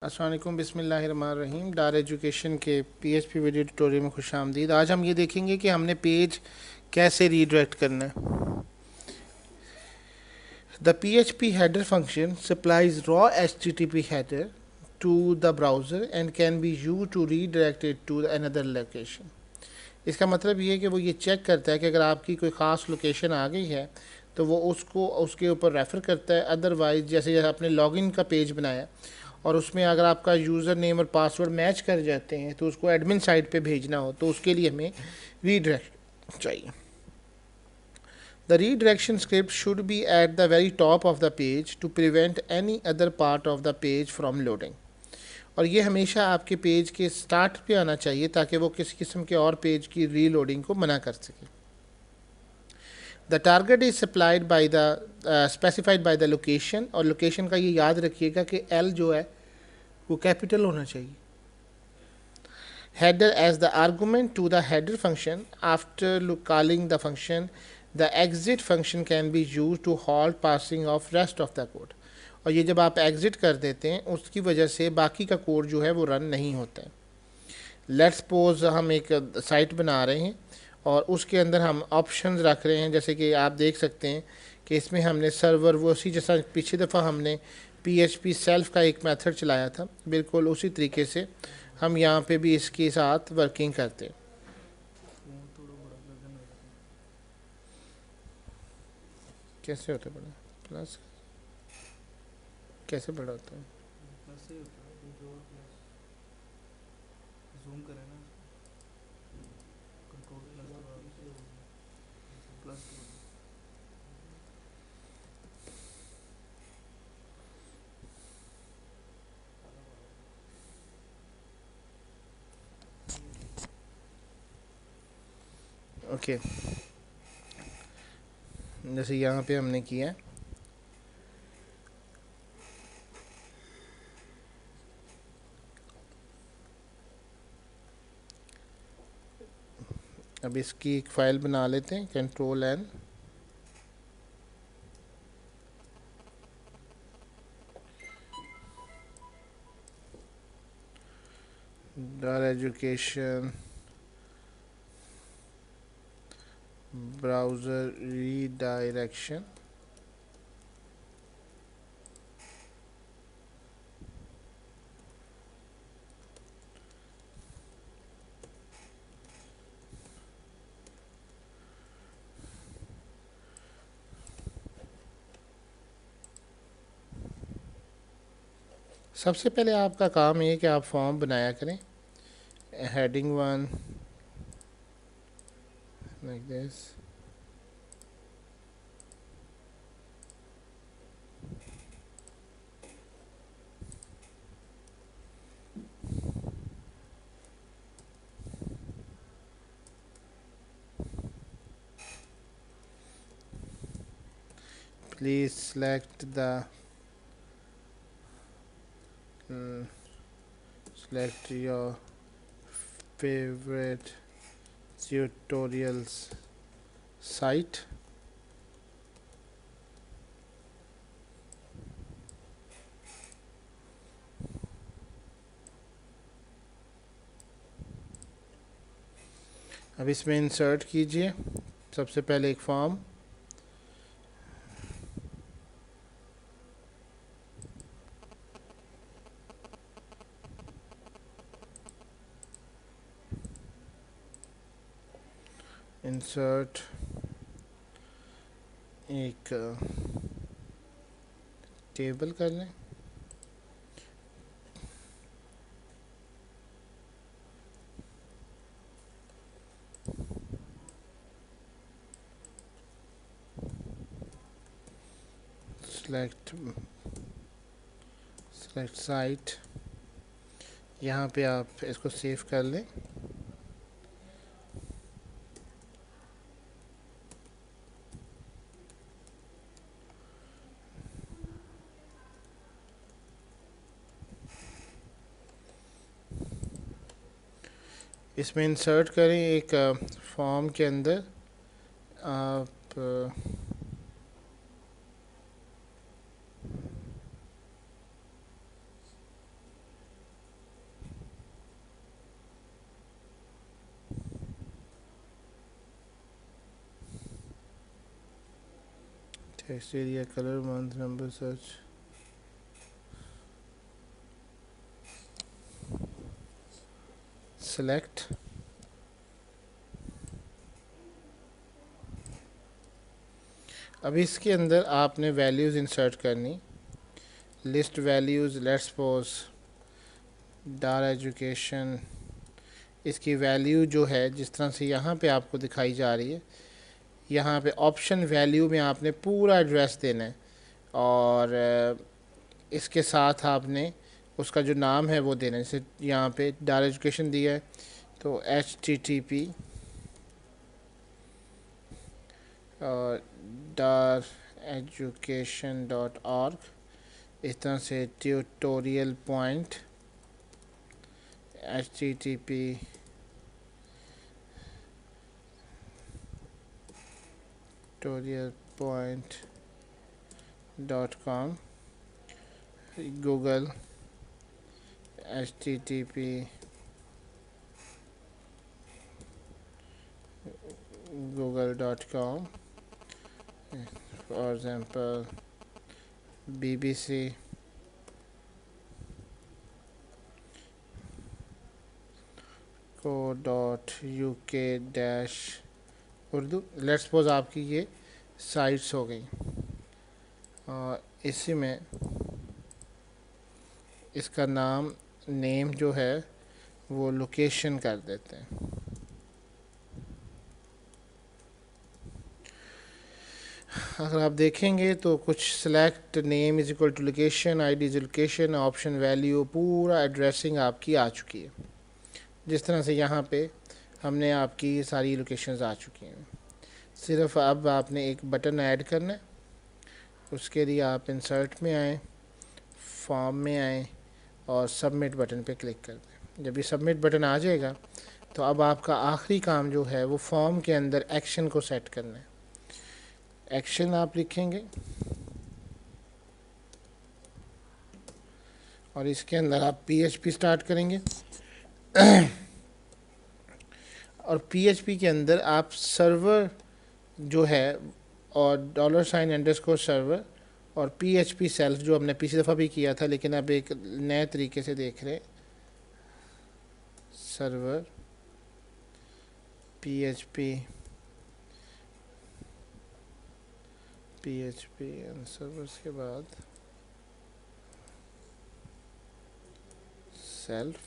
अस्सलाम वालेकुम, बिस्मिल्लाहिर्रहमानिर्रहीम। डार एजुकेशन के पीएचपी वीडियो ट्यूटोरियल में खुश आमदीद। आज हम ये देखेंगे कि हमने पेज कैसे रीडायरेक्ट करना है। The PHP header function supplies raw HTTP header to the browser and can be used to redirect it to another location. इसका मतलब ये है कि वो ये चेक करता है कि अगर आपकी कोई ख़ास लोकेशन आ गई है तो वो उसको उसके ऊपर रेफ़र करता है। अदरवाइज़ जैसे आपने लॉगिन का पेज बनाया और उसमें अगर आपका यूज़र नेम और पासवर्ड मैच कर जाते हैं तो उसको एडमिन साइट पे भेजना हो तो उसके लिए हमें रीडायरेक्ट चाहिए। The redirection script should be at the very top of the page to prevent any other part of the page from loading. और ये हमेशा आपके पेज के स्टार्ट पे आना चाहिए ताकि वो किसी किस्म के और पेज की रीलोडिंग को मना कर सके। The target is supplied by the specified by the location, और लोकेशन का ये याद रखिएगा कि एल जो है वो कैपिटल होना चाहिए। Header as the argument to the header function. After calling the function, the exit function can be used to halt passing of rest of the code. और ये जब आप एग्ज़िट कर देते हैं उसकी वजह से बाकी का कोड जो है वो रन नहीं होता है। लेट्स सपोज हम एक साइट बना रहे हैं और उसके अंदर हम ऑप्शंस रख रहे हैं, जैसे कि आप देख सकते हैं कि इसमें हमने सर्वर वो उसी जैसा पिछली दफ़ा हमने PHP सेल्फ का एक मेथड चलाया था, बिल्कुल उसी तरीके से हम यहाँ पे भी इसके साथ वर्किंग करते हैं। कैसे होता है बड़ा प्लस, कैसे बड़ा होता है? ओके, जैसे यहाँ पे हमने किया है, अब इसकी एक फ़ाइल बना लेते हैं, Ctrl+N। डार एजुकेशन ब्राउज़र रीडायरेक्शन। सबसे पहले आपका काम ये है कि आप फॉर्म बनाया करें। Heading 1 like this, please select your favorite tutorials site। अब इसमें इंसर्ट कीजिए सबसे पहले एक फॉर्म। इंसर्ट एक टेबल कर लें। सेलेक्ट साइट, यहाँ पे आप इसको सेव कर लें। इसमें इंसर्ट करें एक फॉर्म के अंदर आप text area, colour, month, number, search. Select. अब इसके अंदर आपने वैल्यूज़ इंसर्ट करनी। List values, let's suppose Dar education, इसकी वैल्यू जो है जिस तरह से यहाँ पे आपको दिखाई जा रही है, यहाँ पे ऑप्शन वैल्यू में आपने पूरा एड्रेस देना है और इसके साथ आपने उसका जो नाम है वो देना है। जैसे यहाँ पे डार एजुकेशन दिया है तो http dareducation.org, इस तरह से tutorial point http tutorialpoint.com, Google http google.com, for example BBC co.uk dash Urdu. Let's suppose आपकी ये साइट्स हो गई और इसी में इसका नाम नेम जो है वो लोकेशन कर देते हैं। अगर आप देखेंगे तो कुछ select name is equal to location, ID is location, option value, पूरा एड्रेसिंग आपकी आ चुकी है। जिस तरह से यहाँ पे हमने आपकी सारी लोकेशंस आ चुकी हैं। सिर्फ अब आपने एक बटन ऐड करना है। उसके लिए आप इंसर्ट में आएँ, फॉर्म में आएँ और सबमिट बटन पे क्लिक कर दें। जब ये सबमिट बटन आ जाएगा तो अब आपका आखिरी काम जो है वो फॉर्म के अंदर एक्शन को सेट करना है। एक्शन आप लिखेंगे और इसके अंदर आप PHP स्टार्ट करेंगे और PHP के अंदर आप सर्वर जो है और $_सर्वर और PHP सेल्फ जो हमने पिछली दफ़ा भी किया था लेकिन अब एक नए तरीके से देख रहे हैं, सर्वर PHP एंड सर्वर्स के बाद सेल्फ।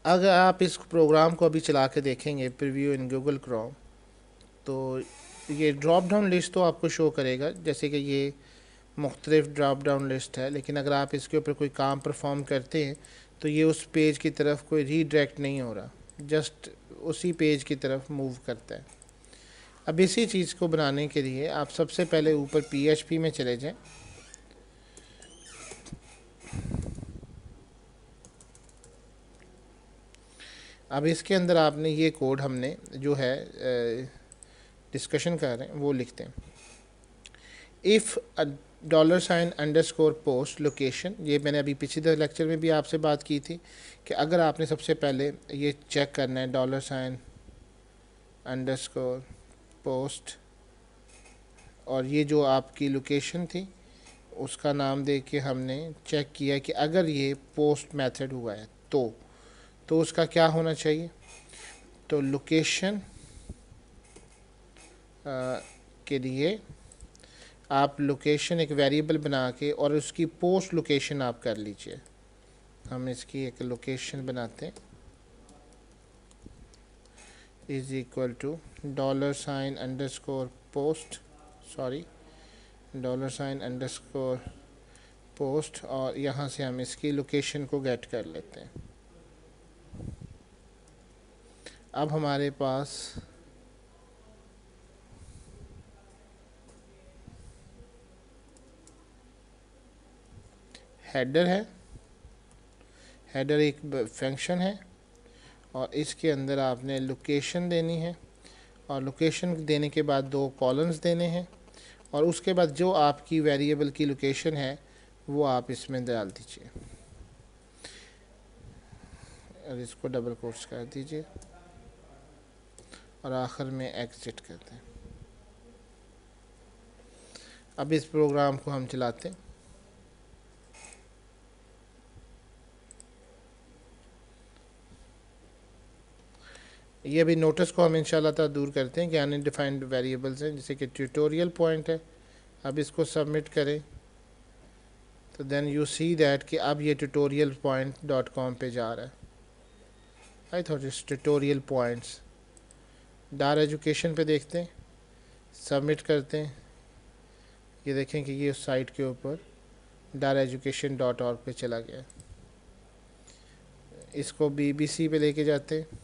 अगर आप इस प्रोग्राम को अभी चला के देखेंगे प्रीव्यू इन गूगल क्रोम तो ये ड्रॉप डाउन लिस्ट तो आपको शो करेगा, जैसे कि ये मुख्तलिफ ड्रॉप डाउन लिस्ट है, लेकिन अगर आप इसके ऊपर कोई काम परफॉर्म करते हैं तो ये उस पेज की तरफ कोई रीडायरेक्ट नहीं हो रहा, जस्ट उसी पेज की तरफ मूव करता है। अब इसी चीज़ को बनाने के लिए आप सबसे पहले ऊपर PHP में चले जाएं। अब इसके अंदर आपने ये कोड हमने जो है डिस्कशन कर रहे हैं वो लिखते हैं। इफ़ $_पोस्ट लोकेशन, ये मैंने अभी पिछले लेक्चर में भी आपसे बात की थी कि अगर आपने सबसे पहले ये चेक करना है $_पोस्ट और ये जो आपकी लोकेशन थी उसका नाम दे के हमने चेक किया कि अगर ये पोस्ट मेथड हुआ है तो उसका क्या होना चाहिए। तो लोकेशन के लिए आप लोकेशन एक वेरिएबल बना के और उसकी पोस्ट लोकेशन आप कर लीजिए। हम इसकी एक लोकेशन बनाते हैं इज इक्वल टू $_पोस्ट $_पोस्ट और यहाँ से हम इसकी लोकेशन को गेट कर लेते हैं। अब हमारे पास हेडर है, हेडर एक फंक्शन है और इसके अंदर आपने लोकेशन देनी है और लोकेशन देने के बाद 2 कॉलम्स देने हैं और उसके बाद जो आपकी वेरिएबल की लोकेशन है वो आप इसमें डाल दीजिए और इसको डबल कोट्स कर दीजिए। और आखिर में एग्जिट करते हैं। अब इस प्रोग्राम को हम चलाते हैं। ये भी नोटिस को हम इंशाल्लाह ताला दूर करते हैं कि अनडिफाइंड वेरिएबल्स हैं, जैसे कि ट्यूटोरियल पॉइंट है। अब इसको सबमिट करें तो देन यू सी दैट कि अब ये tutorial.com पे जा रहा है। I thought it's tutorial points. Dar education पे देखते हैं, सबमिट करते हैं। ये देखें कि ये उस साइट के ऊपर dareducation.org पे चला गया। इसको BBC पे लेके जाते हैं।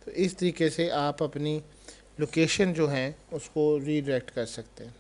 तो इस तरीके से आप अपनी लोकेशन जो है उसको रीडायरेक्ट कर सकते हैं।